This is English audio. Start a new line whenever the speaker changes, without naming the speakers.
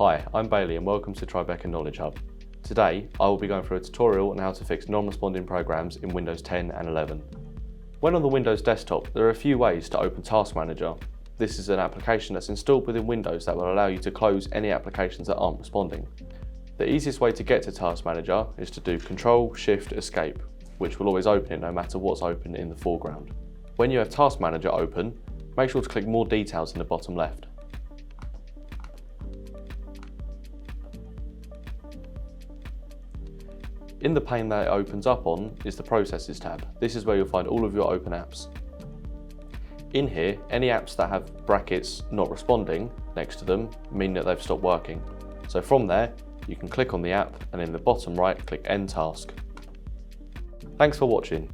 Hi, I'm Bailey and welcome to Tribeca Knowledge Hub. Today, I will be going through a tutorial on how to fix non-responding programs in Windows 10 and 11. When on the Windows desktop, there are a few ways to open Task Manager. This is an application that's installed within Windows that will allow you to close any applications that aren't responding. The easiest way to get to Task Manager is to do Control-Shift-Escape, which will always open it no matter what's open in the foreground. When you have Task Manager open, make sure to click More Details in the bottom left. In the pane that it opens up on is the Processes tab. This is where you'll find all of your open apps. In here, any apps that have brackets not responding next to them mean that they've stopped working. So from there, you can click on the app and in the bottom right, click End Task. Thanks for watching.